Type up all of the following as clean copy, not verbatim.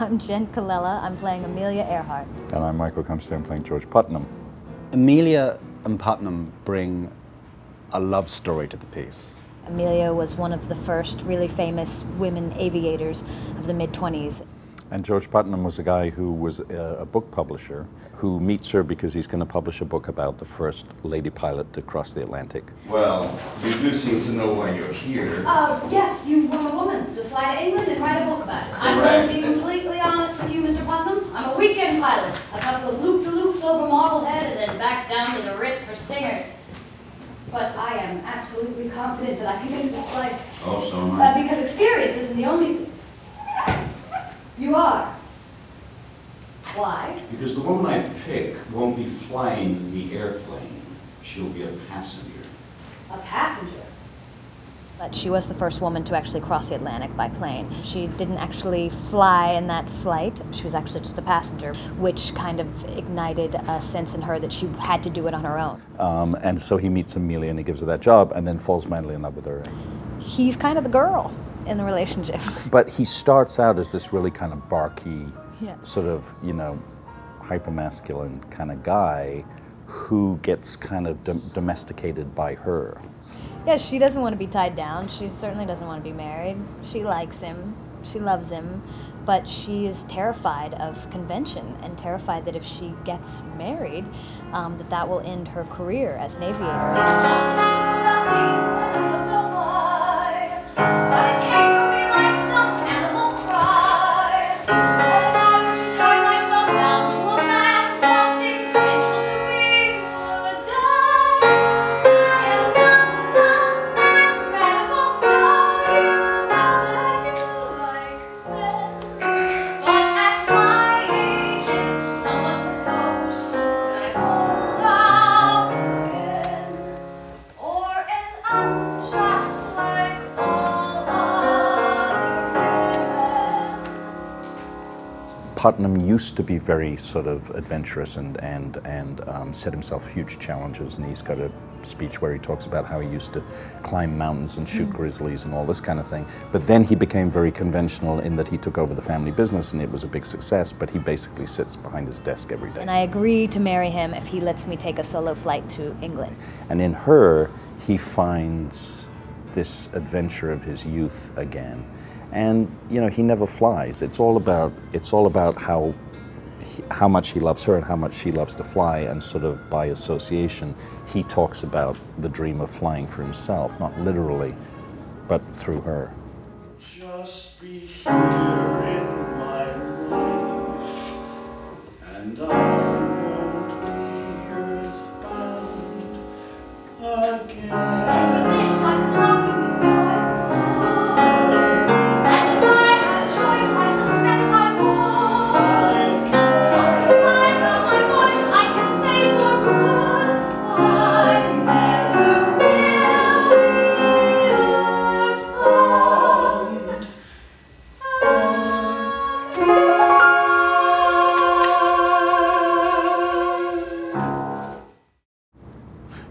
I'm Jen Colella. I'm playing Amelia Earhart. And I'm Michael Comstock. I'm playing George Putnam. Amelia and Putnam bring a love story to the piece. Amelia was one of the first really famous women aviators of the mid-20s. And George Putnam was a guy who was a book publisher who meets her because he's going to publish a book about the first lady pilot to cross the Atlantic. Well, you do seem to know why you're here. Yes, you want a woman to fly to England and write a book about it. Correct. I'm going to be completely honest with you, Mr. Putnam. I'm a weekend pilot. A couple of loop-de-loops over Marblehead and then back down to the Ritz for stingers. But I am absolutely confident that I can make this flight. Oh, so am I. Because experience isn't the only thing. You are. Why? Because the woman I pick won't be flying the airplane. She'll be a passenger. A passenger. But she was the first woman to actually cross the Atlantic by plane. She didn't actually fly in that flight. She was actually just a passenger, which kind of ignited a sense in her that she had to do it on her own. And so he meets Amelia and he gives her that job and then falls madly in love with her. He's kind of the girl in the relationship. But he starts out as this really kind of barky, Yeah. sort of, you know, hyper-masculine kind of guy who gets kind of domesticated by her. Yeah, she doesn't want to be tied down. She certainly doesn't want to be married. She likes him. She loves him. But she is terrified of convention and terrified that if she gets married, that will end her career as an aviator. Putnam used to be very sort of adventurous and set himself huge challenges, and he's got a speech where he talks about how he used to climb mountains and shoot grizzlies and all this kind of thing. But then he became very conventional in that he took over the family business and it was a big success, but he basically sits behind his desk every day. And I agree to marry him if he lets me take a solo flight to England. And in her, he finds this adventure of his youth again. And you know, he never flies. It's all about how much he loves her and how much she loves to fly, and sort of by association, he talks about the dream of flying for himself, not literally, but through her. Just be here in my life, and I won't be earthbound again.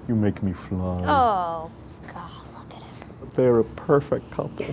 You make me fly. Oh, God, look at him. They're a perfect couple.